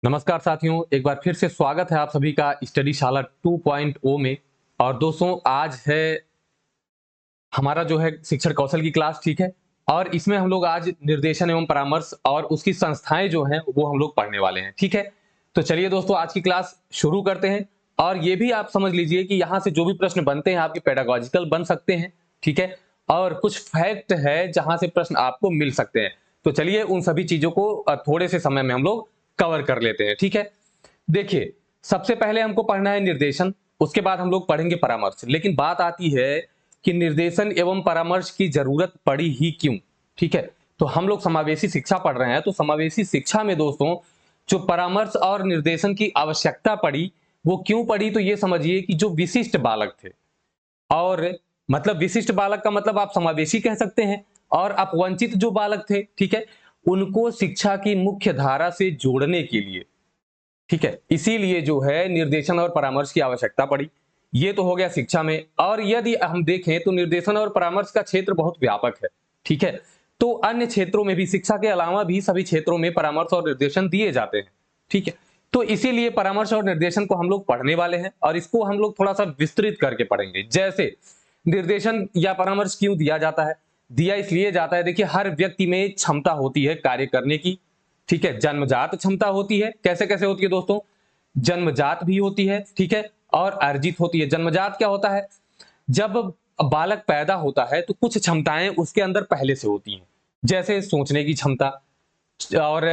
नमस्कार साथियों, एक बार फिर से स्वागत है आप सभी का स्टडी शाला 2.0 में। और दोस्तों, आज है हमारा जो है शिक्षण कौशल की क्लास, ठीक है। और इसमें हम लोग आज निर्देशन एवं परामर्श और उसकी संस्थाएं जो हैं वो हम लोग पढ़ने वाले हैं, ठीक है। तो चलिए दोस्तों, आज की क्लास शुरू करते हैं। और ये भी आप समझ लीजिए कि यहाँ से जो भी प्रश्न बनते हैं आपके पेडागोजिकल बन सकते हैं, ठीक है। और कुछ फैक्ट है जहां से प्रश्न आपको मिल सकते हैं। तो चलिए उन सभी चीजों को थोड़े से समय में हम लोग कवर कर लेते हैं, ठीक है। देखिए, सबसे पहले हमको पढ़ना है निर्देशन, उसके बाद हम लोग पढ़ेंगे परामर्श। लेकिन बात आती है कि निर्देशन एवं परामर्श की जरूरत पड़ी ही क्यों, ठीक है। तो हम लोग समावेशी शिक्षा पढ़ रहे हैं, तो समावेशी शिक्षा में दोस्तों जो परामर्श और निर्देशन की आवश्यकता पड़ी, वो क्यों पड़ी, तो ये समझिए कि जो विशिष्ट बालक थे, और मतलब विशिष्ट बालक का मतलब आप समावेशी कह सकते हैं, और अपवंचित जो बालक थे, ठीक है, उनको शिक्षा की मुख्य धारा से जोड़ने के लिए, ठीक है, इसीलिए जो है निर्देशन और परामर्श की आवश्यकता पड़ी। ये तो हो गया शिक्षा में। और यदि हम देखें तो निर्देशन और परामर्श का क्षेत्र बहुत व्यापक है, ठीक है। तो अन्य क्षेत्रों में भी, शिक्षा के अलावा भी सभी क्षेत्रों में परामर्श और निर्देशन दिए जाते हैं, ठीक है। तो इसीलिए परामर्श और निर्देशन को हम लोग पढ़ने वाले हैं, और इसको हम लोग थोड़ा सा विस्तृत करके पढ़ेंगे। जैसे निर्देशन या परामर्श क्यों दिया जाता है? दिया इसलिए जाता है, देखिए, हर व्यक्ति में क्षमता होती है कार्य करने की, ठीक है। जन्मजात क्षमता होती है। कैसे कैसे होती है दोस्तों? जन्मजात भी होती है, ठीक है, और अर्जित होती है। जन्मजात क्या होता है? जब बालक पैदा होता है तो कुछ क्षमताएं उसके अंदर पहले से होती हैं, जैसे सोचने की क्षमता और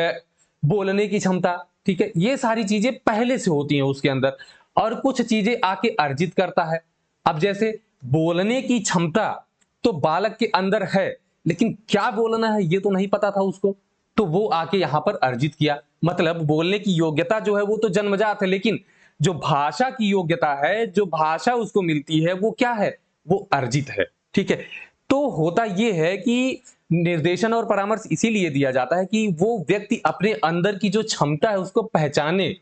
बोलने की क्षमता, ठीक है। ये सारी चीजें पहले से होती हैं उसके अंदर, और कुछ चीजें आके अर्जित करता है। अब जैसे बोलने की क्षमता तो बालक के अंदर है, लेकिन क्या बोलना है ये तो नहीं पता था उसको, तो वो आके यहां पर अर्जित किया। मतलब बोलने की योग्यता जो है वो तो जन्मजात है, लेकिन जो भाषा की योग्यता है, जो भाषा उसको मिलती है, वो क्या है? वो अर्जित है, ठीक है। तो होता ये है कि निर्देशन और परामर्श इसीलिए दिया जाता है कि वो व्यक्ति अपने अंदर की जो क्षमता है उसको पहचाने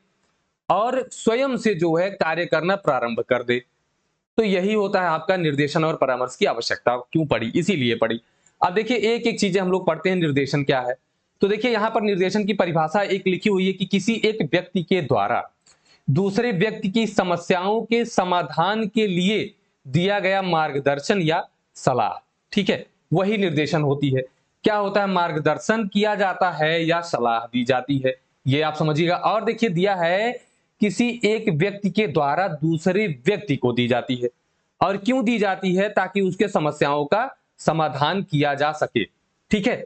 और स्वयं से जो है कार्य करना प्रारंभ कर दे। तो यही होता है आपका निर्देशन और परामर्श की आवश्यकता क्यों पड़ी, इसीलिए पड़ी। अब देखिए, एक एक चीजें हम लोग पढ़ते हैं। निर्देशन क्या है? तो देखिए, यहां पर निर्देशन की परिभाषा एक लिखी हुई है कि किसी एक व्यक्ति के द्वारा दूसरे व्यक्ति की समस्याओं के समाधान के लिए दिया गया मार्गदर्शन या सलाह, ठीक है, वही निर्देशन होती है। क्या होता है? मार्गदर्शन किया जाता है या सलाह दी जाती है, ये आप समझिएगा। और देखिए, दिया है किसी एक व्यक्ति के द्वारा दूसरे व्यक्ति को दी जाती है। और क्यों दी जाती है? ताकि उसके समस्याओं का समाधान किया जा सके, ठीक है।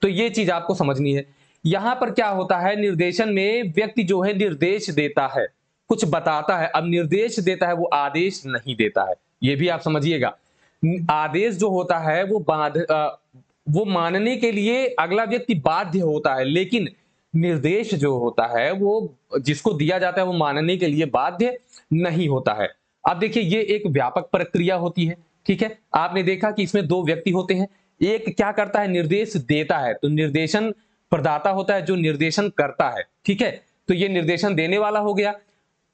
तो ये चीज आपको समझनी है। यहां पर क्या होता है? निर्देशन में व्यक्ति जो है निर्देश देता है, कुछ बताता है। अब निर्देश देता है, वो आदेश नहीं देता है, ये भी आप समझिएगा। आदेश जो होता है वो मानने के लिए अगला व्यक्ति बाध्य होता है, लेकिन निर्देश जो होता है वो जिसको दिया जाता है वो मानने के लिए बाध्य नहीं होता है। अब देखिए, ये एक व्यापक प्रक्रिया होती है, ठीक है। आपने देखा कि इसमें दो व्यक्ति होते हैं। एक क्या करता है? निर्देश देता है। तो निर्देशन प्रदाता होता है जो निर्देशन करता है, ठीक है। तो ये निर्देशन देने वाला हो गया।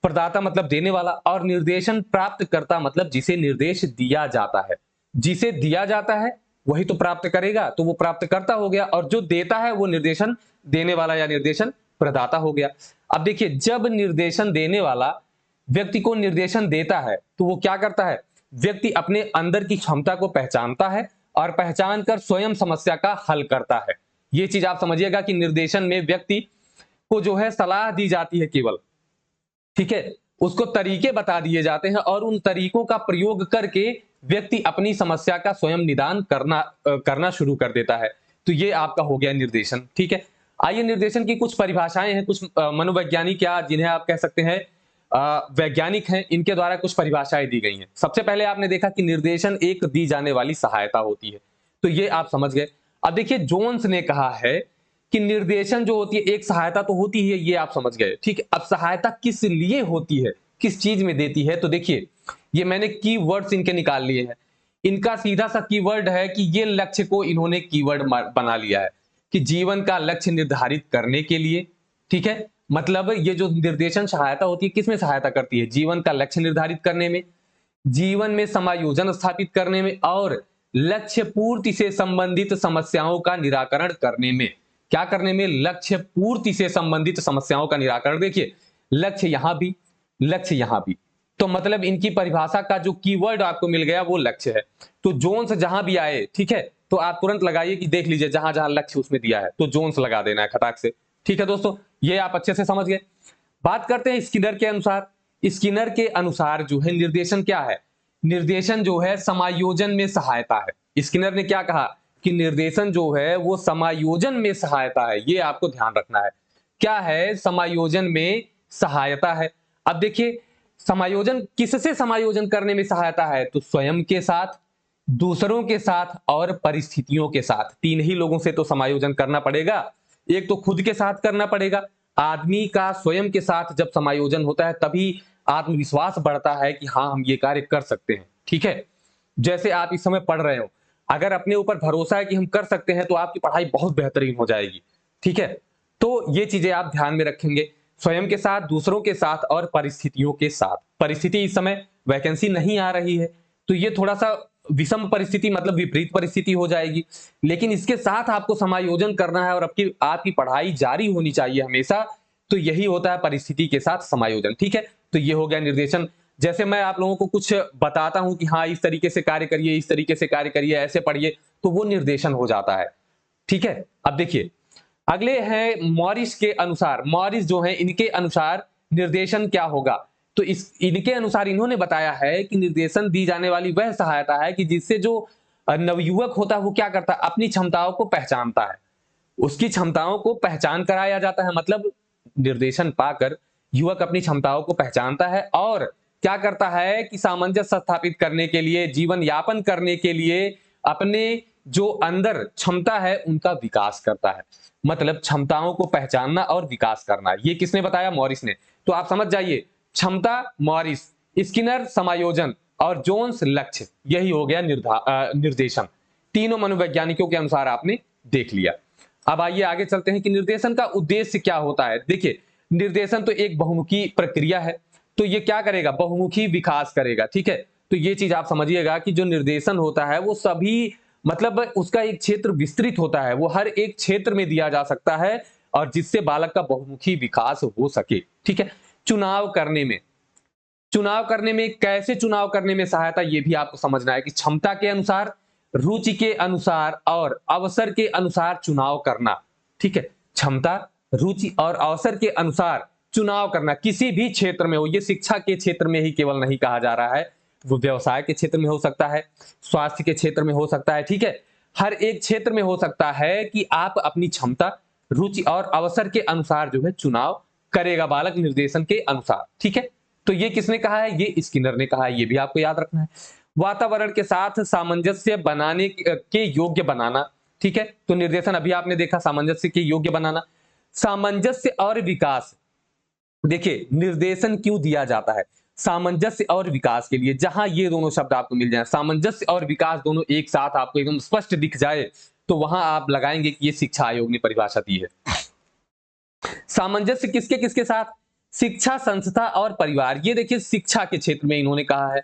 प्रदाता मतलब देने वाला, और निर्देशन प्राप्त करता मतलब जिसे निर्देश दिया जाता है। जिसे दिया जाता है वही तो प्राप्त करेगा, तो वो प्राप्तकर्ता हो गया, और जो देता है वो निर्देशन देने वाला या निर्देशन प्रदाता हो गया। अब देखिए, जब निर्देशन देने वाला व्यक्ति को निर्देशन देता है तो वो क्या करता है? व्यक्ति अपने अंदर की क्षमता को पहचानता है, और पहचान कर स्वयं समस्या का हल करता है। ये चीज आप समझिएगा कि निर्देशन में व्यक्ति को जो है सलाह दी जाती है केवल, ठीक है। उसको तरीके बता दिए जाते हैं, और उन तरीकों का प्रयोग करके व्यक्ति अपनी समस्या का स्वयं निदान करना शुरू कर देता है। तो ये आपका हो गया निर्देशन, ठीक है। आइए, निर्देशन की कुछ परिभाषाएं हैं, कुछ मनोवैज्ञानिक या जिन्हें आप कह सकते हैं वैज्ञानिक हैं, इनके द्वारा कुछ परिभाषाएं दी गई हैं। सबसे पहले आपने देखा कि निर्देशन एक दी जाने वाली सहायता होती है, तो ये आप समझ गए। अब देखिए, जोन्स ने कहा है कि निर्देशन जो होती है एक सहायता तो होती है, ये आप समझ गए, ठीक है। अब सहायता किस लिए होती है, किस चीज में देती है? तो देखिए, ये मैंने कीवर्ड्स इनके निकाल लिए हैं। इनका सीधा सा कीवर्ड है कि ये लक्ष्य को इन्होंने कीवर्ड बना लिया है कि जीवन का लक्ष्य निर्धारित करने के लिए, ठीक है। मतलब ये जो निर्देशन सहायता होती है, किसमें सहायता करती है? जीवन का लक्ष्य निर्धारित करने में, जीवन में समायोजन स्थापित करने में, और लक्ष्य पूर्ति से संबंधित समस्याओं का निराकरण करने में। क्या करने में? लक्ष्य पूर्ति से संबंधित समस्याओं का निराकरण। देखिए लक्ष्य यहां भी, लक्ष्य यहां भी, तो मतलब इनकी परिभाषा का जो कीवर्ड आपको मिल गया वो लक्ष्य है। तो जोन्स जहां भी आए, ठीक है, तो आप तुरंत लगाइए कि देख लीजिए जहां जहां लक्ष्य उसमें दिया है तो जोन्स लगा देना है खटाक से। ठीक है दोस्तों, ये आप अच्छे से समझ गए। बात करते हैं स्किनर के अनुसार। स्किनर के अनुसार जो है निर्देशन क्या है? निर्देशन जो है समायोजन में सहायता है। स्किनर ने क्या कहा कि निर्देशन जो है वो समायोजन में सहायता है। ये आपको ध्यान रखना है। क्या है? समायोजन में सहायता है। अब देखिए समायोजन किससे समायोजन करने में सहायता है? तो स्वयं के साथ, दूसरों के साथ और परिस्थितियों के साथ। तीन ही लोगों से तो समायोजन करना पड़ेगा। एक तो खुद के साथ करना पड़ेगा। आदमी का स्वयं के साथ जब समायोजन होता है तभी आत्मविश्वास बढ़ता है कि हाँ हम ये कार्य कर सकते हैं। ठीक है, जैसे आप इस समय पढ़ रहे हो, अगर अपने ऊपर भरोसा है कि हम कर सकते हैं तो आपकी पढ़ाई बहुत बेहतरीन हो जाएगी। ठीक है, तो ये चीजें आप ध्यान में रखेंगे। स्वयं के साथ, दूसरों के साथ और परिस्थितियों के साथ। परिस्थिति इस समय वैकेंसी नहीं आ रही है तो ये थोड़ा सा विषम परिस्थिति मतलब विपरीत परिस्थिति हो जाएगी, लेकिन इसके साथ आपको समायोजन करना है और आपकी आपकी पढ़ाई जारी होनी चाहिए हमेशा। तो यही होता है परिस्थिति के साथ समायोजन। ठीक है, तो ये हो गया निर्देशन। जैसे मैं आप लोगों को कुछ बताता हूं कि हाँ इस तरीके से कार्य करिए, इस तरीके से कार्य करिए, ऐसे पढ़िए, तो वो निर्देशन हो जाता है। ठीक है, अब देखिए अगले हैं मॉरिस के अनुसार। मॉरिस जो है इनके अनुसार निर्देशन क्या होगा? तो इस इनके अनुसार इन्होंने बताया है कि निर्देशन दी जाने वाली वह सहायता है कि जिससे जो नवयुवक होता है वो क्या करता है? अपनी क्षमताओं को पहचानता है, उसकी क्षमताओं को पहचान कराया जाता है। मतलब निर्देशन पाकर युवक अपनी क्षमताओं को पहचानता है और क्या करता है कि सामंजस्य स्थापित करने के लिए, जीवन यापन करने के लिए अपने जो अंदर क्षमता है उनका विकास करता है। मतलब क्षमताओं को पहचानना और विकास करना। ये किसने बताया? मॉरिस ने। तो आप समझ जाइए, क्षमता मॉरिस, स्किनर समायोजन और जोन्स लक्ष्य। यही हो गया निर्देशन। तीनों मनोवैज्ञानिकों के अनुसार आपने देख लिया। अब आइए आगे चलते हैं कि निर्देशन का उद्देश्य क्या होता है। देखिए निर्देशन तो एक बहुमुखी प्रक्रिया है, तो ये क्या करेगा? बहुमुखी विकास करेगा। ठीक है, तो ये चीज आप समझिएगा कि जो निर्देशन होता है वो सभी मतलब उसका एक क्षेत्र विस्तृत होता है, वो हर एक क्षेत्र में दिया जा सकता है और जिससे बालक का बहुमुखी विकास हो सके। ठीक है, चुनाव करने में, चुनाव करने में कैसे चुनाव करने में सहायता, ये भी आपको समझना है कि क्षमता के अनुसार, रुचि के अनुसार और अवसर के अनुसार चुनाव करना। ठीक है, क्षमता, रुचि और अवसर के अनुसार चुनाव करना किसी भी क्षेत्र में हो। ये शिक्षा के क्षेत्र में ही केवल नहीं कहा जा रहा है, वो व्यवसाय के क्षेत्र में हो सकता है, स्वास्थ्य के क्षेत्र में हो सकता है। ठीक है, हर एक क्षेत्र में हो सकता है कि आप अपनी क्षमता, रुचि और अवसर के अनुसार जो है चुनाव करेगा बालक निर्देशन के अनुसार। ठीक है, तो ये किसने कहा है? ये स्किनर ने कहा है, ये भी आपको याद रखना है। वातावरण के साथ सामंजस्य बनाने के योग्य बनाना। ठीक है, तो निर्देशन अभी आपने देखा, सामंजस्य के योग्य बनाना। सामंजस्य और विकास, देखिए निर्देशन क्यों दिया जाता है? सामंजस्य और विकास के लिए। जहां ये दोनों शब्द आपको मिल जाए, सामंजस्य और विकास दोनों एक साथ आपको एकदम स्पष्ट दिख जाए, तो वहां आप लगाएंगे कि ये शिक्षा आयोग ने परिभाषा दी है। सामंजस्य किसके किसके साथ? शिक्षा संस्था और परिवार। ये देखिए शिक्षा के क्षेत्र में इन्होंने कहा है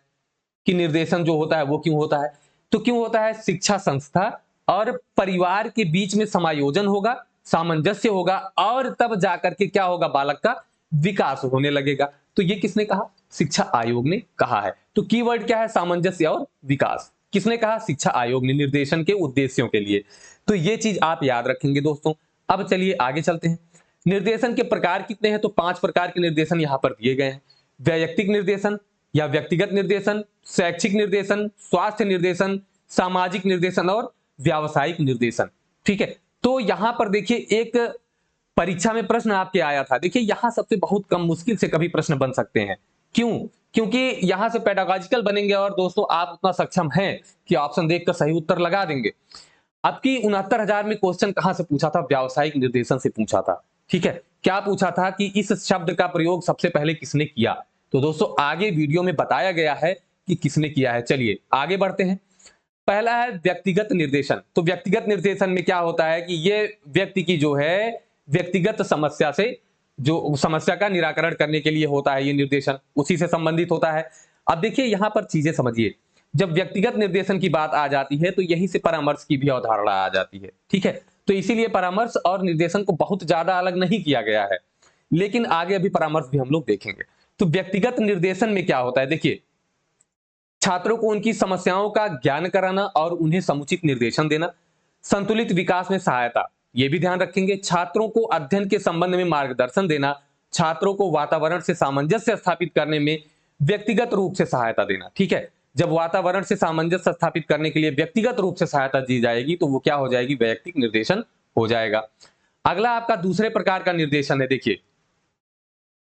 कि निर्देशन जो होता है वो क्यों होता है? तो क्यों होता है? शिक्षा संस्था और परिवार के बीच में समायोजन होगा, सामंजस्य होगा और तब जाकर के क्या होगा? बालक का विकास होने लगेगा। तो ये किसने कहा? शिक्षा आयोग ने कहा है। तो कीवर्ड क्या है? सामंजस्य और विकास। किसने कहा? शिक्षा आयोग ने, निर्देशन के उद्देश्यों के लिए। तो ये चीज आप याद रखेंगे दोस्तों। अब चलिए आगे चलते हैं। निर्देशन के प्रकार कितने हैं? तो 5 प्रकार के निर्देशन यहां पर दिए गए हैं। वैयक्तिक निर्देशन या व्यक्तिगत निर्देशन, शैक्षिक निर्देशन, स्वास्थ्य निर्देशन, सामाजिक निर्देशन और व्यावसायिक निर्देशन। ठीक है, तो यहां पर देखिए एक परीक्षा में प्रश्न आपके आया था। देखिए यहां सबसे बहुत कम मुश्किल से कभी प्रश्न बन सकते हैं। क्यों? क्योंकि यहां से पेडागॉजिकल बनेंगे और दोस्तों आप उतना सक्षम हैं कि ऑप्शन देखकर सही उत्तर लगा देंगे। आपकी 69,000 में क्वेश्चन कहां से पूछा था? व्यावसायिक निर्देशन से पूछा था। ठीक है, क्या पूछा था कि इस शब्द का प्रयोग सबसे पहले किसने किया? तो दोस्तों आगे वीडियो में बताया गया है कि किसने किया है। चलिए आगे बढ़ते हैं। पहला है व्यक्तिगत निर्देशन। तो व्यक्तिगत निर्देशन में क्या होता है कि ये व्यक्ति की जो है व्यक्तिगत समस्या से, जो समस्या का निराकरण करने के लिए होता है ये निर्देशन, उसी से संबंधित होता है। अब देखिए यहां पर चीजें समझिए। जब व्यक्तिगत निर्देशन की बात आ जाती है तो यहीं से परामर्श की भी अवधारणा आ जाती है। ठीक है, तो इसीलिए परामर्श और निर्देशन को बहुत ज्यादा अलग नहीं किया गया है, लेकिन आगे अभी परामर्श भी हम लोग देखेंगे। तो व्यक्तिगत निर्देशन में क्या होता है, देखिए छात्रों को उनकी समस्याओं का ज्ञान कराना और उन्हें समुचित निर्देशन देना, संतुलित विकास में सहायता, यह भी ध्यान रखेंगे। छात्रों को अध्ययन के संबंध में मार्गदर्शन देना, छात्रों को वातावरण से सामंजस्य स्थापित करने में व्यक्तिगत रूप से सहायता देना। ठीक है, जब वातावरण से सामंजस्य स्थापित करने के लिए व्यक्तिगत रूप से सहायता दी जाएगी तो वो क्या हो जाएगी, वैयक्तिक निर्देशन हो जाएगा। अगला आपका दूसरे प्रकार का निर्देशन है, देखिए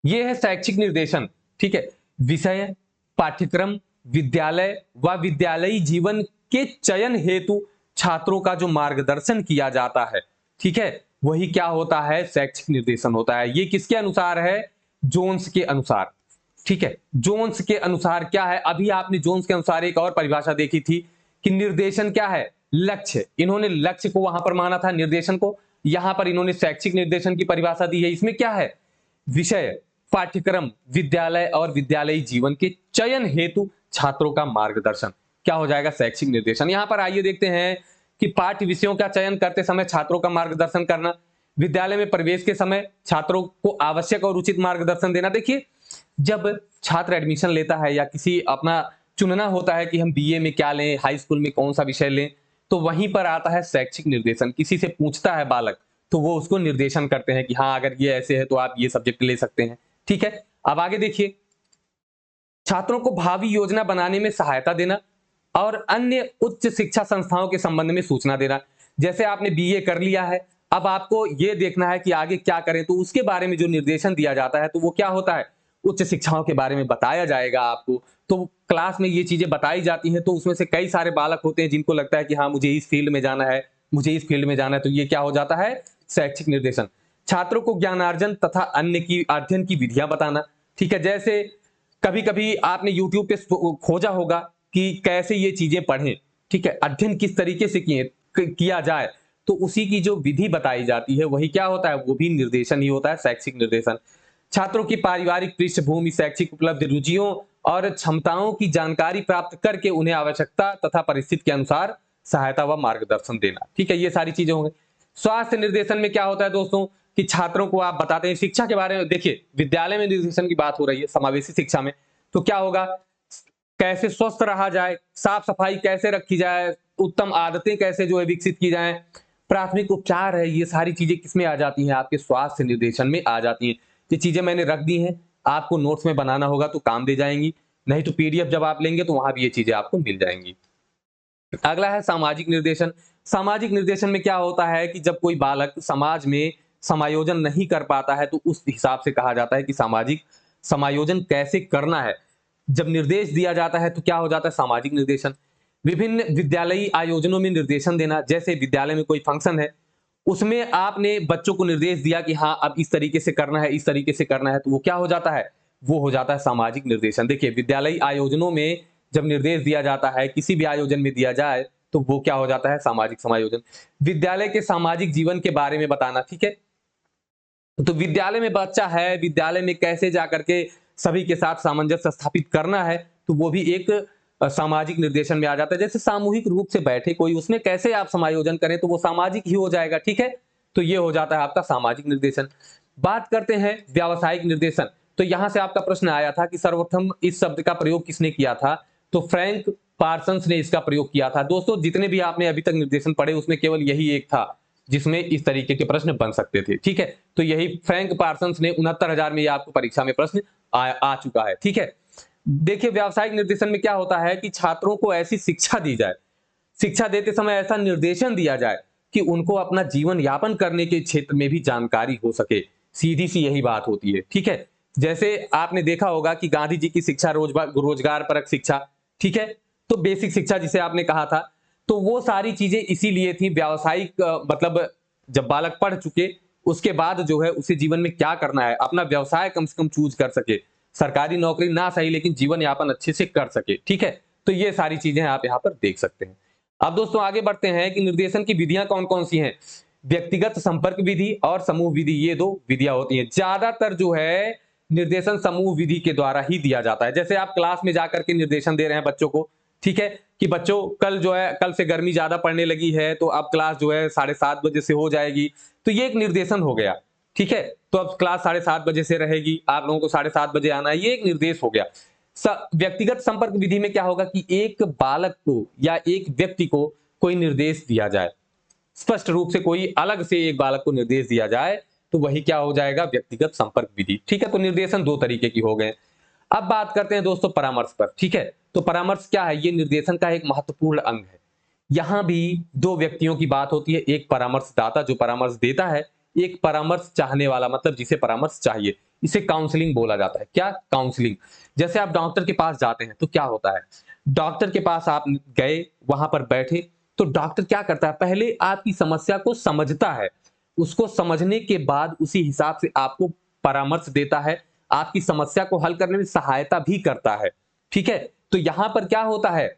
यह है शैक्षिक निर्देशन। ठीक है, विषय, पाठ्यक्रम, विद्यालय व विद्यालयी जीवन के चयन हेतु छात्रों का जो मार्गदर्शन किया जाता है, ठीक है, वही क्या होता है, शैक्षिक निर्देशन होता है। ये किसके अनुसार है, जोन्स के अनुसार। ठीक है, जोन्स के अनुसार क्या है, अभी आपने जोन्स के अनुसार एक और परिभाषा देखी थी कि निर्देशन क्या है, लक्ष्य। इन्होंने लक्ष्य को वहां पर माना था, निर्देशन को। यहां पर इन्होंने शैक्षिक निर्देशन की परिभाषा दी है। इसमें क्या है, विषय, पाठ्यक्रम, विद्यालय और विद्यालयी जीवन के चयन हेतु छात्रों का मार्गदर्शन, क्या हो जाएगा, शैक्षिक निर्देशन। यहां पर आइए देखते हैं कि पाठ्य विषयों का चयन करते समय छात्रों का मार्गदर्शन करना, विद्यालय में प्रवेश के समय छात्रों को आवश्यक और उचित मार्गदर्शन देना। देखिए जब छात्र एडमिशन लेता है या किसी अपना चुनना होता है कि हम बीए में क्या लें, हाई स्कूल में कौन सा विषय लें, तो वहीं पर आता है शैक्षिक निर्देशन। किसी से पूछता है बालक तो वो उसको निर्देशन करते हैं कि हाँ अगर ये ऐसे है तो आप ये सब्जेक्ट ले सकते हैं। ठीक है, अब आगे देखिए, छात्रों को भावी योजना बनाने में सहायता देना और अन्य उच्च शिक्षा संस्थाओं के संबंध में सूचना देना। जैसे आपने बीए कर लिया है, अब आपको यह देखना है कि आगे क्या करें, तो उसके बारे में जो निर्देशन दिया जाता है तो वो क्या होता है, उच्च शिक्षाओं के बारे में बताया जाएगा आपको। तो क्लास में ये चीजें बताई जाती हैं, तो उसमें से कई सारे बालक होते हैं जिनको लगता है कि हाँ मुझे इस फील्ड में जाना है, मुझे इस फील्ड में जाना है, तो ये क्या हो जाता है, शैक्षिक निर्देशन। छात्रों को ज्ञानार्जन तथा अन्य की अध्ययन की विधियां बताना। ठीक है, जैसे कभी कभी आपने यूट्यूब पे खोजा होगा कि कैसे ये चीजें पढ़ें, ठीक है, अध्ययन किस तरीके से किया जाए, तो उसी की जो विधि बताई जाती है वही क्या होता है, वो भी निर्देशन ही होता है, शैक्षिक निर्देशन। छात्रों की पारिवारिक पृष्ठभूमि, शैक्षिक उपलब्धि, रुचियों और क्षमताओं की जानकारी प्राप्त करके उन्हें आवश्यकता तथा परिस्थिति के अनुसार सहायता व मार्गदर्शन देना। ठीक है, ये सारी चीजें होंगी। स्वास्थ्य निर्देशन में क्या होता है दोस्तों, कि छात्रों को आप बताते हैं शिक्षा के बारे में। देखिए विद्यालय में निर्देशन की बात हो रही है, समावेशी शिक्षा में, तो क्या होगा, कैसे स्वस्थ रहा जाए, साफ सफाई कैसे रखी जाए, उत्तम आदतें कैसे जो है विकसित की जाएं, प्राथमिक उपचार है, ये सारी चीजें किसमें आ जाती हैं, आपके स्वास्थ्य निर्देशन में आ जाती हैं। ये चीजें मैंने रख दी हैं, आपको नोट्स में बनाना होगा तो काम दे जाएंगी, नहीं तो पीडीएफ जब आप लेंगे तो वहां भी ये चीजें आपको मिल जाएंगी। अगला है सामाजिक निर्देशन। सामाजिक निर्देशन में क्या होता है कि जब कोई बालक समाज में समायोजन नहीं कर पाता है तो उस हिसाब से कहा जाता है कि सामाजिक समायोजन कैसे करना है। जब निर्देश दिया जाता है तो क्या हो जाता है, सामाजिक निर्देशन। विभिन्न विद्यालयी आयोजनों में निर्देशन देना, जैसे विद्यालय में कोई फंक्शन है उसमें आपने बच्चों को निर्देश दिया कि हाँ अब इस तरीके से करना है, इस तरीके से करना है, तो वो क्या हो जाता है, वो हो जाता है सामाजिक निर्देशन। देखिए विद्यालयी आयोजनों में जब निर्देश दिया जाता है, किसी भी आयोजन में दिया जाए, तो वो क्या हो जाता है, सामाजिक समायोजन। विद्यालय के सामाजिक जीवन के बारे में बताना। ठीक है, तो विद्यालय में बच्चा है, विद्यालय में कैसे जाकर के सभी के साथ सामंजस्य स्थापित करना है, तो वो भी एक सामाजिक निर्देशन में आ जाता है। जैसे सामूहिक रूप से बैठे कोई, उसमें कैसे आप समायोजन करें, तो वो सामाजिक ही हो जाएगा। ठीक है, तो ये हो जाता है आपका सामाजिक निर्देशन। बात करते हैं व्यावसायिक निर्देशन। तो यहां से आपका प्रश्न आया था कि सर्वप्रथम इस शब्द का प्रयोग किसने किया था, तो फ्रैंक पार्सन्स ने इसका प्रयोग किया था। दोस्तों जितने भी आपने अभी तक निर्देशन पढ़े उसमें केवल यही एक था जिसमें इस तरीके के प्रश्न बन सकते थे। ठीक है, तो यही फ्रैंक पार्सन्स ने 69,000 में, ये आपको परीक्षा में प्रश्न आ चुका है। ठीक है, देखिए व्यावसायिक निर्देशन में क्या होता है कि छात्रों को ऐसी शिक्षा दी जाए, शिक्षा देते समय ऐसा निर्देशन दिया जाए कि उनको अपना जीवन यापन करने के क्षेत्र में भी जानकारी हो सके। सीधी सी यही बात होती है। ठीक है, जैसे आपने देखा होगा कि गांधी जी की शिक्षा रोजगार परक शिक्षा, ठीक है, तो बेसिक शिक्षा जिसे आपने कहा था, तो वो सारी चीजें इसीलिए थी। व्यावसायिक मतलब जब बालक पढ़ चुके उसके बाद जो है उसे जीवन में क्या करना है, अपना व्यवसाय कम से कम चूज कर सके, सरकारी नौकरी ना सही लेकिन जीवन यापन अच्छे से कर सके। ठीक है, तो ये सारी चीजें आप यहाँ पर देख सकते हैं। अब दोस्तों आगे बढ़ते हैं कि निर्देशन की विधियां कौन कौन सी हैं। व्यक्तिगत संपर्क विधि और समूह विधि, ये दो विधियां होती हैं। ज्यादातर जो है निर्देशन समूह विधि के द्वारा ही दिया जाता है। जैसे आप क्लास में जाकर के निर्देशन दे रहे हैं बच्चों को, ठीक है, कि बच्चों कल जो है, कल से गर्मी ज्यादा पड़ने लगी है तो अब क्लास जो है 7:30 बजे से हो जाएगी। तो ये एक निर्देशन हो गया। ठीक है, तो अब क्लास 7:30 बजे से रहेगी, आप लोगों को 7:30 बजे आना है, ये एक निर्देश हो गया। व्यक्तिगत संपर्क विधि में क्या होगा कि एक बालक को या एक व्यक्ति को कोई निर्देश दिया जाए, स्पष्ट रूप से कोई अलग से एक बालक को निर्देश दिया जाए, तो वही क्या हो जाएगा, व्यक्तिगत संपर्क विधि। ठीक है, तो निर्देशन दो तरीके की हो गए। अब बात करते हैं दोस्तों परामर्श पर। ठीक है, तो परामर्श क्या है, ये निर्देशन का एक महत्वपूर्ण अंग है। यहां भी दो व्यक्तियों की बात होती है, एक परामर्शदाता जो परामर्श देता है, एक परामर्श चाहने वाला, मतलब जिसे परामर्श चाहिए। इसे काउंसलिंग बोला जाता है। क्या, काउंसलिंग। जैसे आप डॉक्टर के पास जाते हैं तो क्या होता है, डॉक्टर के पास आप गए, वहां पर बैठे, तो डॉक्टर क्या करता है, पहले आपकी समस्या को समझता है, उसको समझने के बाद उसी हिसाब से आपको परामर्श देता है, आपकी समस्या को हल करने में सहायता भी करता है। ठीक है, तो यहां पर क्या होता है,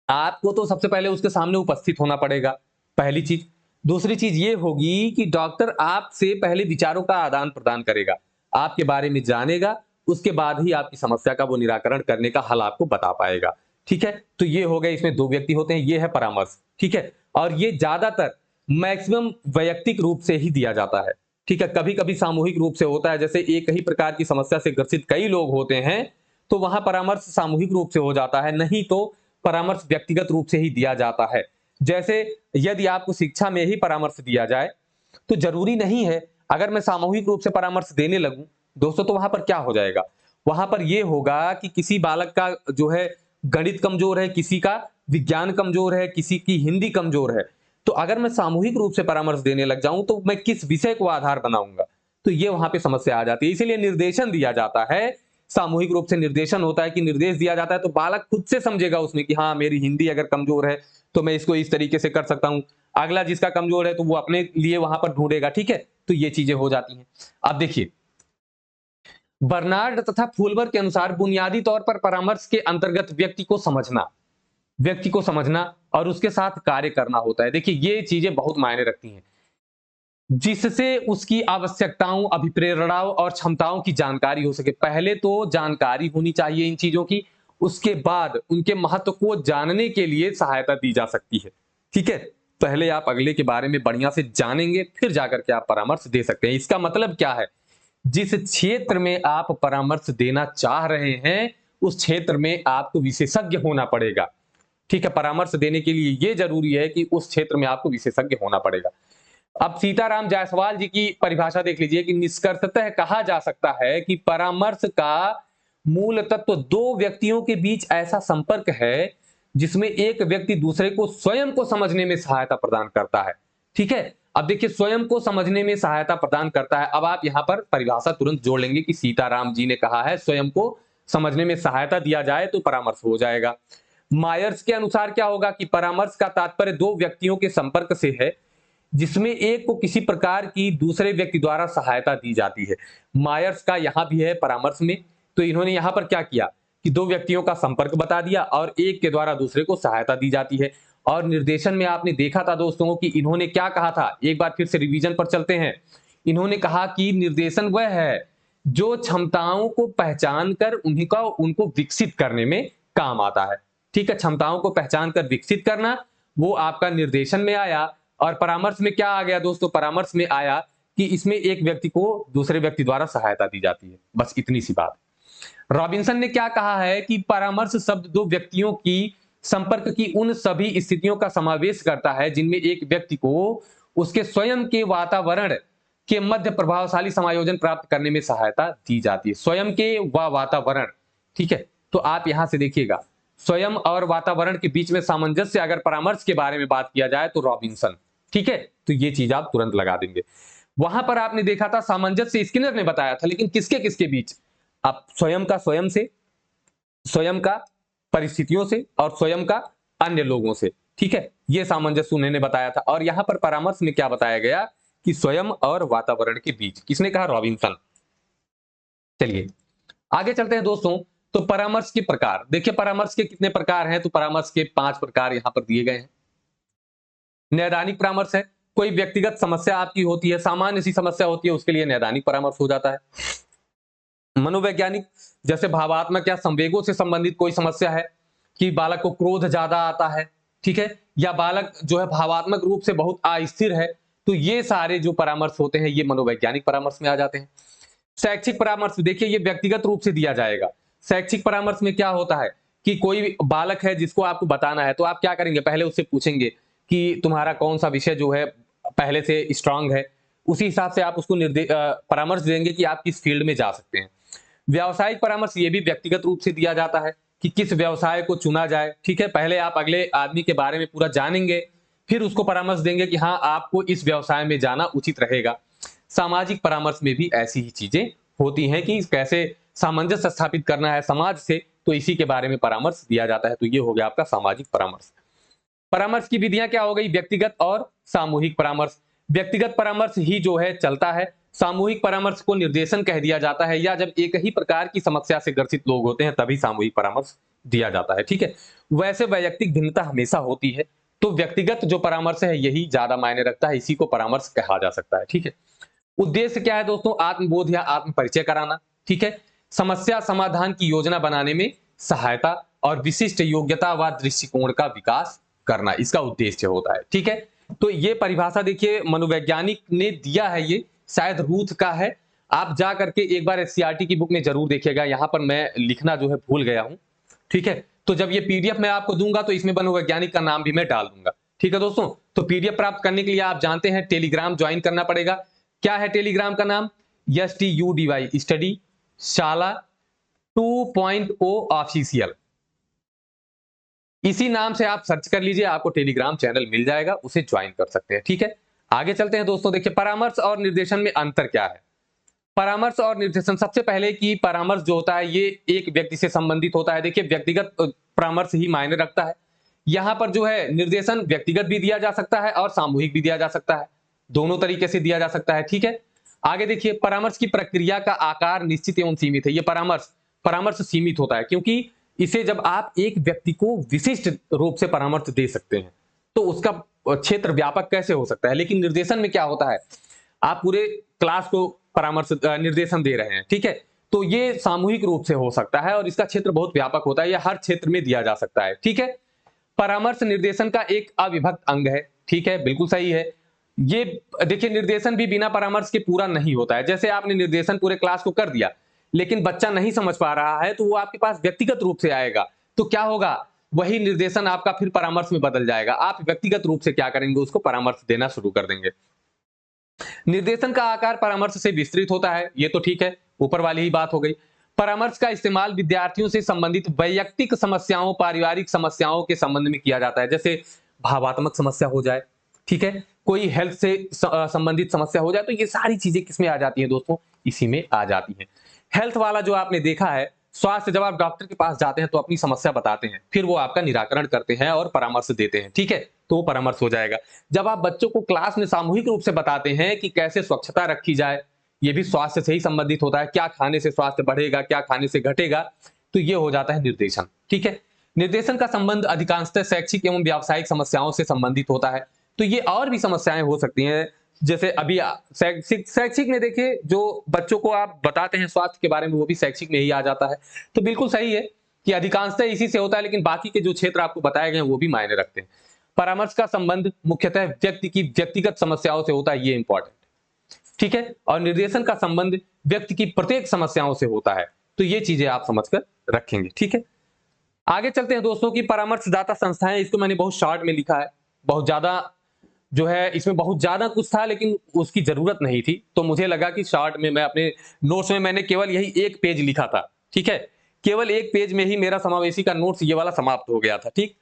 आपको तो सबसे पहले उसके सामने उपस्थित होना पड़ेगा, पहली चीज। दूसरी चीज ये होगी कि डॉक्टर आपसे पहले विचारों का आदान प्रदान करेगा, आपके बारे में जानेगा, उसके बाद ही आपकी समस्या का वो निराकरण करने का हल आपको बता पाएगा। ठीक है, तो ये हो गए, इसमें दो व्यक्ति होते हैं, ये है परामर्श। ठीक है, और ये ज्यादातर मैक्सिमम वैयक्तिक रूप से ही दिया जाता है। ठीक है, कभी कभी सामूहिक रूप से होता है, जैसे एक ही प्रकार की समस्या से ग्रसित कई लोग होते हैं, तो वहां परामर्श सामूहिक रूप से हो जाता है, नहीं तो परामर्श व्यक्तिगत रूप से ही दिया जाता है। जैसे यदि आपको शिक्षा में ही परामर्श दिया जाए, तो जरूरी नहीं है, अगर मैं सामूहिक रूप से परामर्श देने लगूं दोस्तों, तो वहां पर क्या हो जाएगा, वहां पर यह होगा कि किसी बालक का जो है गणित कमजोर है, किसी का विज्ञान कमजोर है, किसी की हिंदी कमजोर है, तो अगर मैं सामूहिक रूप से परामर्श देने लग जाऊं तो मैं किस विषय को आधार बनाऊंगा, तो ये वहां पे समस्या आ जाती है। इसीलिए निर्देशन दिया जाता है, सामूहिक रूप से निर्देशन होता है कि निर्देश दिया जाता है, तो बालक खुद से समझेगा उसमें कि हाँ, मेरी हिंदी अगर कमजोर है तो मैं इसको इस तरीके से कर सकता हूं, अगला जिसका कमजोर है तो वो अपने लिए वहां पर ढूंढेगा। ठीक है, तो ये चीजें हो जाती हैं। अब देखिए, बर्नार्ड तथा फूलबर के अनुसार बुनियादी तौर पर परामर्श के अंतर्गत व्यक्ति को समझना और उसके साथ कार्य करना होता है। देखिए, ये चीजें बहुत मायने रखती हैं, जिससे उसकी आवश्यकताओं, अभिप्रेरणाओं और क्षमताओं की जानकारी हो सके। पहले तो जानकारी होनी चाहिए इन चीजों की, उसके बाद उनके महत्व को जानने के लिए सहायता दी जा सकती है। ठीक है, पहले आप अगले के बारे में बढ़िया से जानेंगे, फिर जाकर के आप परामर्श दे सकते हैं। इसका मतलब क्या है, जिस क्षेत्र में आप परामर्श देना चाह रहे हैं, उस क्षेत्र में आपको विशेषज्ञ होना पड़ेगा। ठीक है, परामर्श देने के लिए यह जरूरी है कि उस क्षेत्र में आपको विशेषज्ञ होना पड़ेगा। अब सीताराम जायसवाल जी की परिभाषा देख लीजिए कि निष्कर्षतः कहा जा सकता है कि परामर्श का मूल तत्व दो व्यक्तियों के बीच ऐसा संपर्क है जिसमें एक व्यक्ति दूसरे को स्वयं को समझने में सहायता प्रदान करता है। ठीक है, अब देखिए, स्वयं को समझने में सहायता प्रदान करता है। अब आप यहां पर परिभाषा तुरंत जोड़ लेंगे कि सीताराम जी ने कहा है स्वयं को समझने में सहायता दिया जाए तो परामर्श हो जाएगा। मायर्स के अनुसार क्या होगा कि परामर्श का तात्पर्य दो व्यक्तियों के संपर्क से है जिसमें एक को किसी प्रकार की दूसरे व्यक्ति द्वारा सहायता दी जाती है। मायर्स का यहां भी है परामर्श में, तो इन्होंने यहां पर क्या किया कि दो व्यक्तियों का संपर्क बता दिया और एक के द्वारा दूसरे को सहायता दी जाती है। और निर्देशन में आपने देखा था दोस्तों कि इन्होंने क्या कहा था, एक बार फिर से रिवीजन पर चलते हैं। इन्होंने कहा कि निर्देशन वह है जो क्षमताओं को पहचान कर उनको विकसित करने में काम आता है। ठीक है, क्षमताओं को पहचान कर विकसित करना, वो आपका निर्देशन में आया। और परामर्श में क्या आ गया दोस्तों, परामर्श में आया कि इसमें एक व्यक्ति को दूसरे व्यक्ति द्वारा सहायता दी जाती है। बस इतनी सी बात। रॉबिन्सन ने क्या कहा है कि परामर्श शब्द दो व्यक्तियों की संपर्क की उन सभी स्थितियों का समावेश करता है जिनमें एक व्यक्ति को उसके स्वयं के वातावरण के मध्य प्रभावशाली समायोजन प्राप्त करने में सहायता दी जाती है। स्वयं के व वातावरण। ठीक है, तो आप यहां से देखिएगा, स्वयं और वातावरण के बीच में सामंजस्य अगर परामर्श के बारे में बात किया जाए तो रॉबिन्सन। ठीक है, तो ये चीज आप तुरंत लगा देंगे। वहां पर आपने देखा था सामंजस्य स्किनर ने बताया था, लेकिन किसके किसके बीच, आप स्वयं का स्वयं से, स्वयं का परिस्थितियों से, और स्वयं का अन्य लोगों से। ठीक है, यह सामंजस्य उन्होंने बताया था। और यहां पर परामर्श में क्या बताया गया कि स्वयं और वातावरण के बीच, किसने कहा, रॉबिन्सन। चलिए आगे चलते हैं दोस्तों। तो परामर्श के प्रकार देखिए, परामर्श के कितने प्रकार हैं, तो परामर्श के 5 प्रकार यहां पर दिए गए हैं। नैदानिक परामर्श है, कोई व्यक्तिगत समस्या आपकी होती है, सामान्य सी समस्या होती है, उसके लिए नैदानिक परामर्श हो जाता है। मनोवैज्ञानिक, जैसे भावात्मक या संवेगों से संबंधित कोई समस्या है, कि बालक को क्रोध ज्यादा आता है, ठीक है, या बालक जो है भावात्मक रूप से बहुत अस्थिर है, तो ये सारे जो परामर्श होते हैं ये मनोवैज्ञानिक परामर्श में आ जाते हैं। शैक्षिक परामर्श देखिए ये व्यक्तिगत रूप से दिया जाएगा। शैक्षिक परामर्श में क्या होता है कि कोई बालक है जिसको आपको बताना है, तो आप क्या करेंगे, पहले उससे पूछेंगे कि तुम्हारा कौन सा विषय जो है पहले से स्ट्रांग है, उसी हिसाब से आप उसको परामर्श देंगे कि आप किस फील्ड में जा सकते हैं। व्यावसायिक परामर्श ये भी व्यक्तिगत रूप से दिया जाता है कि किस व्यवसाय को चुना जाए, ठीक है, पहले आप अगले आदमी के बारे में पूरा जानेंगे, फिर उसको परामर्श देंगे कि हाँ आपको इस व्यवसाय में जाना उचित रहेगा। सामाजिक परामर्श में भी ऐसी ही चीजें होती हैं कि कैसे सामंजस्य स्थापित करना है समाज से, तो इसी के बारे में परामर्श दिया जाता है। तो ये हो गया आपका सामाजिक परामर्श। परामर्श की विधियां क्या हो गई, व्यक्तिगत और सामूहिक परामर्श। व्यक्तिगत परामर्श ही जो है चलता है, सामूहिक परामर्श को निर्देशन कह दिया जाता है, या जब एक ही प्रकार की समस्या से ग्रसित लोग होते हैं तभी सामूहिक परामर्श दिया जाता है, ठीक है। वैसे वैयक्तिक भिन्नता हमेशा होती है, तो व्यक्तिगत जो परामर्श है यही ज्यादा मायने रखता है, इसी को परामर्श कहा जा सकता है, ठीक है। उद्देश्य क्या है दोस्तों, आत्मबोध या आत्म परिचय कराना, ठीक है, समस्या समाधान की योजना बनाने में सहायता और विशिष्ट योग्यता व दृष्टिकोण का विकास करना, इसका उद्देश्य होता है, ठीक है। तो ये परिभाषा देखिए मनोवैज्ञानिक ने दिया है, ये शायद रूथ का है, आप जा करके एक बार एससीईआरटी की बुक में जरूर देखिएगा, यहां पर मैं लिखना जो है भूल गया हूं, ठीक है। तो जब ये पीडीएफ मैं आपको दूंगा तो इसमें मनोवैज्ञानिक का नाम भी मैं डाल दूंगा, ठीक है दोस्तों। तो पीडीएफ प्राप्त करने के लिए आप जानते हैं टेलीग्राम ज्वाइन करना पड़ेगा। क्या है टेलीग्राम का नाम, STUDY स्टडी शाला 2.0 ऑफिशियल, इसी नाम से आप सर्च कर लीजिए, आपको टेलीग्राम चैनल मिल जाएगा, उसे ज्वाइन कर सकते हैं, ठीक है। आगे चलते हैं दोस्तों, देखिए परामर्श और निर्देशन में अंतर क्या है। परामर्श और निर्देशन, सबसे पहले कि परामर्श जो होता है ये एक व्यक्ति से संबंधित होता है। देखिए व्यक्तिगत परामर्श ही मायने रखता है, यहां पर जो है निर्देशन व्यक्तिगत भी दिया जा सकता है और सामूहिक भी दिया जा सकता है, दोनों तरीके से दिया जा सकता है, ठीक है। आगे देखिए परामर्श की प्रक्रिया का आकार निश्चित एवं सीमित है। ये परामर्श परामर्श सीमित होता है, क्योंकि इसे जब आप एक व्यक्ति को विशिष्ट रूप से परामर्श दे सकते हैं तो उसका क्षेत्र व्यापक कैसे हो सकता है। लेकिन निर्देशन में क्या होता है, आप पूरे क्लास को परामर्श निर्देशन दे रहे हैं, ठीक है, तो ये सामूहिक रूप से हो सकता है और इसका क्षेत्र बहुत व्यापक होता है, यह हर क्षेत्र में दिया जा सकता है, ठीक है। परामर्श निर्देशन का एक अविभक्त अंग है, ठीक है, बिल्कुल सही है। ये देखिए निर्देशन भी बिना परामर्श के पूरा नहीं होता है। जैसे आपने निर्देशन पूरे क्लास को कर दिया लेकिन बच्चा नहीं समझ पा रहा है तो वो आपके पास व्यक्तिगत रूप से आएगा, तो क्या होगा, वही निर्देशन आपका फिर परामर्श में बदल जाएगा। आप व्यक्तिगत रूप से क्या करेंगे, उसको परामर्श देना शुरू कर देंगे। निर्देशन का आकार परामर्श से विस्तृत होता है, ये तो ठीक है, ऊपर वाली ही बात हो गई। परामर्श का इस्तेमाल विद्यार्थियों से संबंधित वैयक्तिक समस्याओं, पारिवारिक समस्याओं के संबंध में किया जाता है, जैसे भावात्मक समस्या हो जाए, ठीक है, कोई हेल्थ से संबंधित समस्या हो जाए, तो ये सारी चीजें किसमें आ जाती हैं दोस्तों, इसी में आ जाती हैं। हेल्थ वाला जो आपने देखा है, स्वास्थ्य, जब आप डॉक्टर के पास जाते हैं तो अपनी समस्या बताते हैं, फिर वो आपका निराकरण करते हैं और परामर्श देते हैं, ठीक है, तो वो परामर्श हो जाएगा। जब आप बच्चों को क्लास में सामूहिक रूप से बताते हैं कि कैसे स्वच्छता रखी जाए, ये भी स्वास्थ्य से ही संबंधित होता है, क्या खाने से स्वास्थ्य बढ़ेगा, क्या खाने से घटेगा, तो ये हो जाता है निर्देशन, ठीक है। निर्देशन का संबंध अधिकांशतः शैक्षिक एवं व्यावसायिक समस्याओं से संबंधित होता है, तो ये और भी समस्याएं हो सकती हैं, जैसे अभी शैक्षिक में देखिए जो बच्चों को आप बताते हैं स्वास्थ्य के बारे में वो भी शैक्षिक में ही आ जाता है, तो बिल्कुल सही है कि अधिकांशतः इसी से होता है, लेकिन बाकी के जो क्षेत्र आपको बताए गए वो भी मायने रखते हैं। परामर्श का संबंध मुख्यतः व्यक्ति की व्यक्तिगत समस्याओं से होता है, ये इंपॉर्टेंट, ठीक है, और निर्देशन का संबंध व्यक्ति की प्रत्येक समस्याओं से होता है, तो ये चीजें आप समझकर रखेंगे, ठीक है। आगे चलते हैं दोस्तों की परामर्शदाता संस्थाएं, इसको मैंने बहुत शॉर्ट में लिखा है, बहुत ज्यादा जो है इसमें बहुत ज्यादा कुछ था लेकिन उसकी जरूरत नहीं थी, तो मुझे लगा कि शॉर्ट में मैं अपने नोट्स में मैंने केवल यही एक पेज लिखा था, ठीक है, केवल एक पेज में ही मेरा समावेशी का नोट्स ये वाला समाप्त हो गया था, ठीक।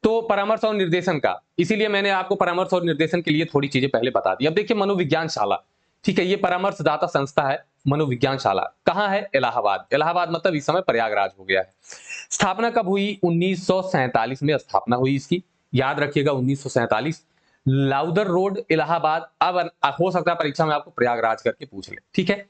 तो परामर्श और निर्देशन का, इसीलिए मैंने आपको परामर्श और निर्देशन के लिए थोड़ी चीजें पहले बता दी। अब देखिए मनोविज्ञान शाला, ठीक है, ये परामर्शदाता संस्था है मनोविज्ञान शाला, कहां है, इलाहाबाद। इलाहाबाद मतलब इस समय प्रयागराज हो गया है। स्थापना कब हुई, 1947 में स्थापना हुई इसकी, याद रखिएगा 1947, लाउदर रोड इलाहाबाद। अब हो सकता है परीक्षा में आपको प्रयागराज करके पूछ ले, ठीक है।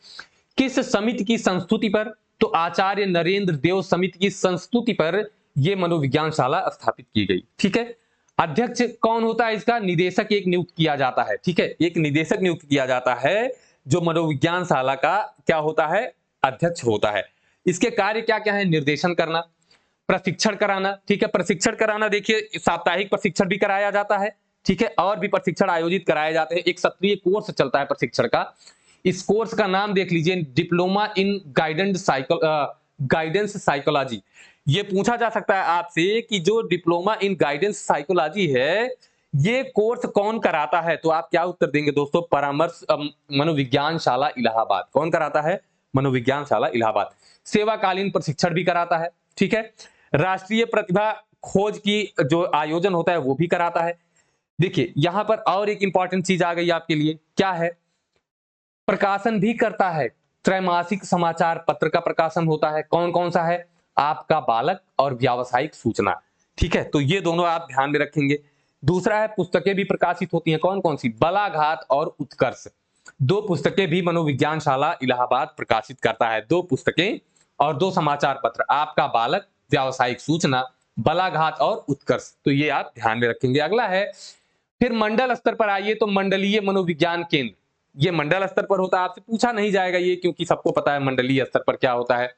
किस समिति की संस्तुति पर, तो आचार्य नरेंद्र देव समिति की संस्तुति पर यह मनोविज्ञान शाला स्थापित की गई, ठीक है। अध्यक्ष कौन होता है इसका, निदेशक एक नियुक्त किया जाता है, ठीक है, एक निदेशक नियुक्त किया जाता है जो मनोविज्ञान शाला का क्या होता है, अध्यक्ष होता है। इसके कार्य क्या क्या है, निर्देशन करना, प्रशिक्षण कराना, ठीक है। प्रशिक्षण कराना, देखिए साप्ताहिक प्रशिक्षण भी कराया जाता है, ठीक है, और भी प्रशिक्षण आयोजित कराए जाते हैं। एक सत्रीय कोर्स चलता है प्रशिक्षण का। इस कोर्स का नाम देख लीजिए, डिप्लोमा इन गाइडेंस साइकोलॉजी। ये पूछा जा सकता है आपसे कि जो डिप्लोमा इन गाइडेंस साइकोलॉजी है, ये कोर्स कौन कराता है? तो आप क्या उत्तर देंगे दोस्तों? परामर्श मनोविज्ञान शाला इलाहाबाद। कौन कराता है? मनोविज्ञान शाला इलाहाबाद। सेवाकालीन प्रशिक्षण भी कराता है, ठीक है। राष्ट्रीय प्रतिभा खोज की जो आयोजन होता है वो भी कराता है। देखिए यहां पर और एक इंपॉर्टेंट चीज आ गई आपके लिए, क्या है? प्रकाशन भी करता है। त्रैमासिक समाचार पत्र का प्रकाशन होता है। कौन कौन सा है? आपका बालक और व्यावसायिक सूचना, ठीक है। तो ये दोनों आप ध्यान में रखेंगे। दूसरा है पुस्तकें भी प्रकाशित होती हैं। कौन कौन सी? बलाघात और उत्कर्ष। 2 पुस्तकें भी मनोविज्ञान शाला इलाहाबाद प्रकाशित करता है। 2 पुस्तकें और 2 समाचार पत्र, आपका बालक, व्यावसायिक सूचना, बलाघात और उत्कर्ष। तो ये आप ध्यान में रखेंगे। अगला है, फिर मंडल स्तर पर आइए तो मंडलीय मनोविज्ञान केंद्र, ये मंडल स्तर पर होता है। आपसे पूछा नहीं जाएगा ये, क्योंकि सबको पता है मंडलीय स्तर पर क्या होता है।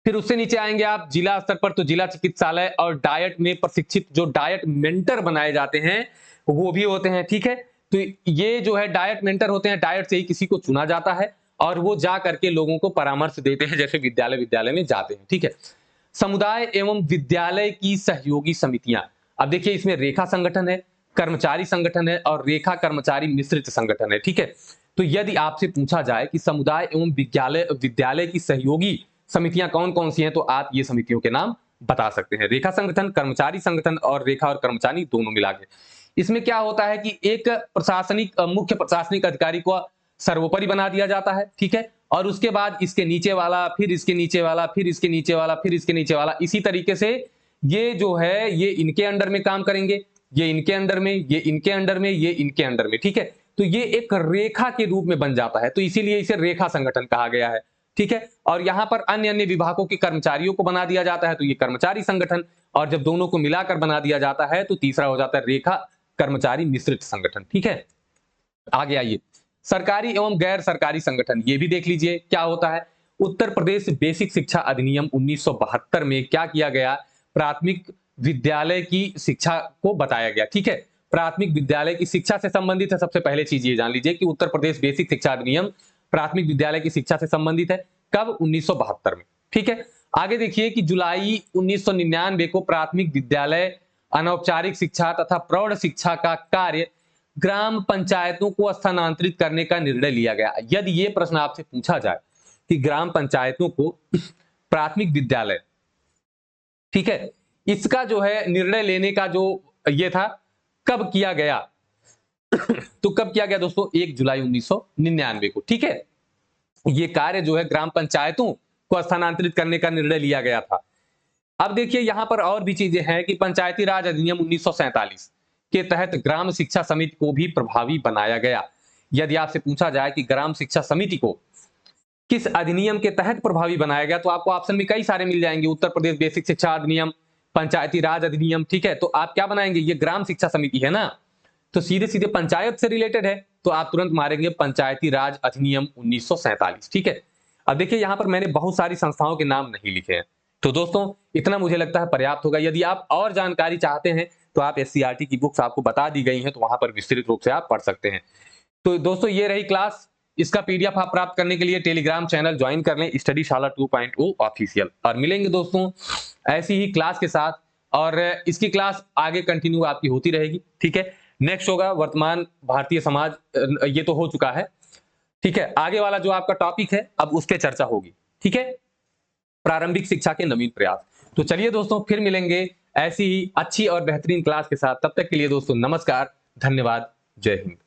फिर उससे नीचे आएंगे आप जिला स्तर पर, तो जिला चिकित्सालय और डायट में प्रशिक्षित जो डायट मेंटर बनाए जाते हैं वो भी होते हैं, ठीक है। तो ये जो है डायट मेंटर होते हैं, डायट से ही किसी को चुना जाता है और वो जा करके लोगों को परामर्श देते हैं, जैसे विद्यालय में जाते हैं, ठीक है। समुदाय एवं विद्यालय की सहयोगी समितियां, अब देखिए इसमें रेखा संगठन है, कर्मचारी संगठन है और रेखा कर्मचारी मिश्रित संगठन है, ठीक है। तो यदि आपसे पूछा जाए कि समुदाय एवं विद्यालय की सहयोगी समितियां कौन कौन सी हैं, तो आप ये समितियों के नाम बता सकते हैं। रेखा संगठन, कर्मचारी संगठन और रेखा और कर्मचारी दोनों मिला के। इसमें क्या होता है कि एक मुख्य प्रशासनिक अधिकारी को सर्वोपरि बना दिया जाता है, ठीक है, और उसके बाद इसके नीचे वाला, फिर इसके नीचे वाला, फिर इसके नीचे वाला, फिर इसके नीचे वाला, इसी तरीके से ये जो है ये इनके अंडर में काम करेंगे, ये इनके अंडर में, ये इनके अंडर में, ये इनके अंडर में, ठीक है। तो ये एक रेखा के रूप में बन जाता है, तो इसीलिए इसे रेखा संगठन कहा गया है, ठीक है। और यहां पर अन्य अन्य विभागों के कर्मचारियों को बना दिया जाता है, तो ये कर्मचारी संगठन, और जब दोनों को मिलाकर बना दिया जाता है तो तीसरा हो जाता है रेखा कर्मचारी मिश्रित संगठन, ठीक है। आगे आइए, सरकारी एवं गैर सरकारी संगठन, ये भी देख लीजिए क्या होता है। उत्तर प्रदेश बेसिक शिक्षा अधिनियम 1972 में क्या किया गया? प्राथमिक विद्यालय की शिक्षा को बताया गया, ठीक है। प्राथमिक विद्यालय की शिक्षा से संबंधित है। सबसे पहले चीज ये जान लीजिए कि उत्तर प्रदेश बेसिक शिक्षा अधिनियम प्राथमिक विद्यालय की शिक्षा से संबंधित है। कब? 1972 में, ठीक है। आगे देखिए कि जुलाई 1999 को प्राथमिक विद्यालय, अनौपचारिक शिक्षा तथा प्रौढ़ शिक्षा का कार्य ग्राम पंचायतों को स्थानांतरित करने का निर्णय लिया गया। यदि ये प्रश्न आपसे पूछा जाए कि ग्राम पंचायतों को प्राथमिक विद्यालय, ठीक है, इसका जो है निर्णय लेने का जो ये था, कब किया गया? तो कब किया गया दोस्तों? 1 जुलाई 1999 को, ठीक है। ये कार्य जो है ग्राम पंचायतों को स्थानांतरित करने का निर्णय लिया गया था। अब देखिए यहां पर और भी चीजें हैं कि पंचायती राज अधिनियम 1947 के तहत ग्राम शिक्षा समिति को भी प्रभावी बनाया गया। यदि आपसे पूछा जाए कि ग्राम शिक्षा समिति को किस अधिनियम के तहत प्रभावी बनाया गया, तो आपको ऑप्शन में कई सारे मिल जाएंगे। उत्तर प्रदेश बेसिक शिक्षा अधिनियम, पंचायती राज अधिनियम, ठीक है। तो आप क्या बनाएंगे? ये ग्राम शिक्षा समिति है ना, तो सीधे सीधे पंचायत से रिलेटेड है, तो आप तुरंत मारेंगे पंचायती राज अधिनियम 1947, ठीक है। अब देखिए यहां पर मैंने बहुत सारी संस्थाओं के नाम नहीं लिखे हैं, तो दोस्तों इतना मुझे लगता है पर्याप्त होगा। यदि आप और जानकारी चाहते हैं तो आप एससीईआरटी की बुक्स आपको बता दी गई हैं, तो वहां पर विस्तृत रूप से आप पढ़ सकते हैं। तो दोस्तों ये रही क्लास। इसका पीडीएफ आप प्राप्त करने के लिए टेलीग्राम चैनल ज्वाइन कर लें, स्टडी शाला 2.0 ऑफिशियल, और मिलेंगे दोस्तों ऐसी ही क्लास के साथ, और इसकी क्लास आगे कंटिन्यू आपकी होती रहेगी, ठीक है। नेक्स्ट होगा वर्तमान भारतीय समाज, ये तो हो चुका है, ठीक है। आगे वाला जो आपका टॉपिक है अब उस पर चर्चा होगी, ठीक है, प्रारंभिक शिक्षा के नवीन प्रयास। तो चलिए दोस्तों फिर मिलेंगे ऐसी ही अच्छी और बेहतरीन क्लास के साथ। तब तक के लिए दोस्तों नमस्कार, धन्यवाद, जय हिंद।